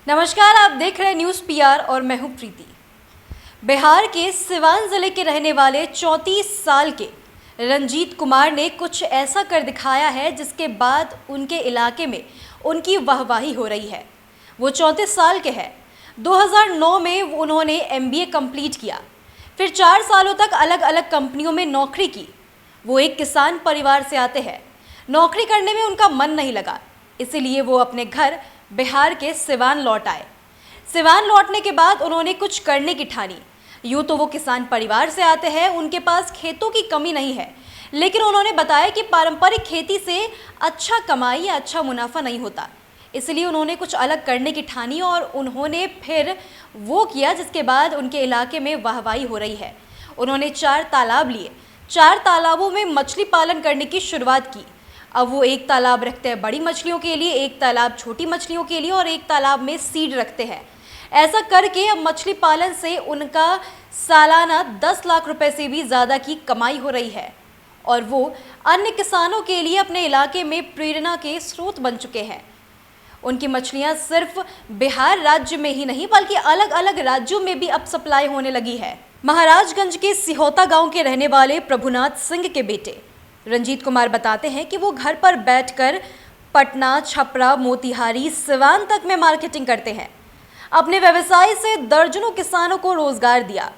नमस्कार, आप देख रहे हैं न्यूज़ पीआर और मैं हूं प्रीति। बिहार के सिवान जिले के रहने वाले 34 साल के रंजीत कुमार ने कुछ ऐसा कर दिखाया है जिसके बाद उनके इलाके में उनकी वाहवाही हो रही है। वो 34 साल के हैं। 2009 में उन्होंने MBA कंप्लीट किया, फिर 4 सालों तक अलग अलग कंपनियों में नौकरी की। वो एक किसान परिवार से आते हैं। नौकरी करने में उनका मन नहीं लगा, इसीलिए वो अपने घर बिहार के सिवान लौट आए। सिवान लौटने के बाद उन्होंने कुछ करने की ठानी। यूँ तो वो किसान परिवार से आते हैं, उनके पास खेतों की कमी नहीं है, लेकिन उन्होंने बताया कि पारंपरिक खेती से अच्छा कमाई या अच्छा मुनाफा नहीं होता। इसलिए उन्होंने कुछ अलग करने की ठानी और उन्होंने फिर वो किया जिसके बाद उनके इलाके में वाहवाही हो रही है। उन्होंने 4 तालाब लिए। 4 तालाबों में मछली पालन करने की शुरुआत की। अब वो एक तालाब रखते हैं बड़ी मछलियों के लिए, एक तालाब छोटी मछलियों के लिए और एक तालाब में सीड रखते हैं। ऐसा करके अब मछली पालन से उनका सालाना 10 लाख रुपए से भी ज़्यादा की कमाई हो रही है और वो अन्य किसानों के लिए अपने इलाके में प्रेरणा के स्रोत बन चुके हैं। उनकी मछलियां सिर्फ बिहार राज्य में ही नहीं बल्कि अलग अलग राज्यों में भी अब सप्लाई होने लगी है। महाराजगंज के सिहोता गांव के रहने वाले प्रभुनाथ सिंह के बेटे रंजीत कुमार बताते हैं कि वो घर पर बैठकर पटना, छपरा, मोतिहारी, सिवान तक में मार्केटिंग करते हैं। अपने व्यवसाय से दर्जनों किसानों को रोजगार दिया।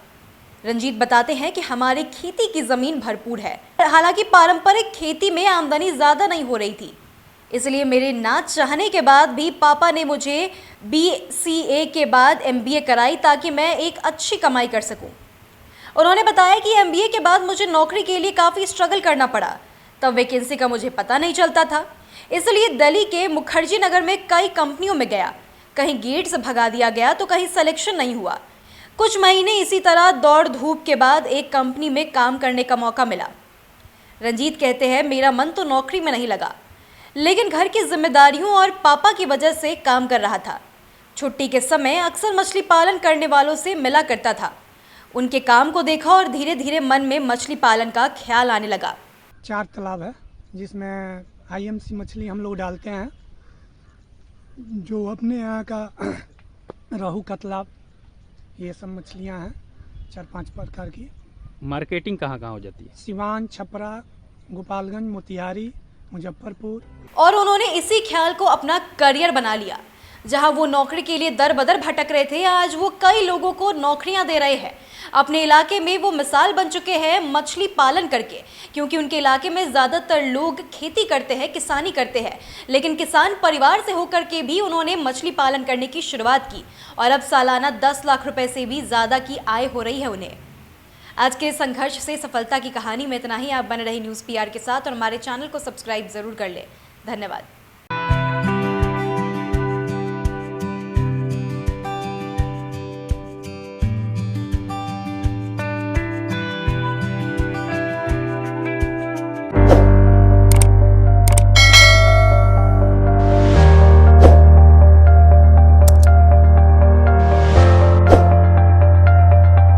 रंजीत बताते हैं कि हमारी खेती की जमीन भरपूर है, हालांकि पारंपरिक खेती में आमदनी ज्यादा नहीं हो रही थी, इसलिए मेरे ना चाहने के बाद भी पापा ने मुझे BCA के बाद MBA कराई ताकि मैं एक अच्छी कमाई कर सकूं। उन्होंने बताया कि MBA के बाद मुझे नौकरी के लिए काफ़ी स्ट्रगल करना पड़ा। तब वैकेंसी का मुझे पता नहीं चलता था, इसलिए दिल्ली के मुखर्जी नगर में कई कंपनियों में गया। कहीं गेट से भगा दिया गया तो कहीं सिलेक्शन नहीं हुआ। कुछ महीने इसी तरह दौड़ धूप के बाद एक कंपनी में काम करने का मौका मिला। रंजीत कहते हैं, मेरा मन तो नौकरी में नहीं लगा, लेकिन घर की जिम्मेदारियों और पापा की वजह से काम कर रहा था। छुट्टी के समय अक्सर मछली पालन करने वालों से मिला करता था। उनके काम को देखा और धीरे धीरे मन में मछली पालन का ख्याल आने लगा। 4 तालाब है जिसमें IMC मछली हम लोग डालते हैं, जो अपने यहाँ का रोहू, कतला, ये सब मछलियाँ हैं 4-5 प्रकार की। मार्केटिंग कहाँ कहाँ हो जाती है? सिवान, छपरा, गोपालगंज, मोतिहारी, मुजफ्फरपुर। और उन्होंने इसी ख्याल को अपना करियर बना लिया। जहां वो नौकरी के लिए दर बदर भटक रहे थे, आज वो कई लोगों को नौकरियां दे रहे हैं। अपने इलाके में वो मिसाल बन चुके हैं मछली पालन करके, क्योंकि उनके इलाके में ज़्यादातर लोग खेती करते हैं, किसानी करते हैं, लेकिन किसान परिवार से होकर के भी उन्होंने मछली पालन करने की शुरुआत की और अब सालाना 10 लाख रुपए से भी ज़्यादा की आय हो रही है उन्हें। आज के संघर्ष से सफलता की कहानी में इतना ही। आप बने रहे न्यूज़ PR के साथ और हमारे चैनल को सब्सक्राइब ज़रूर कर लें। धन्यवाद।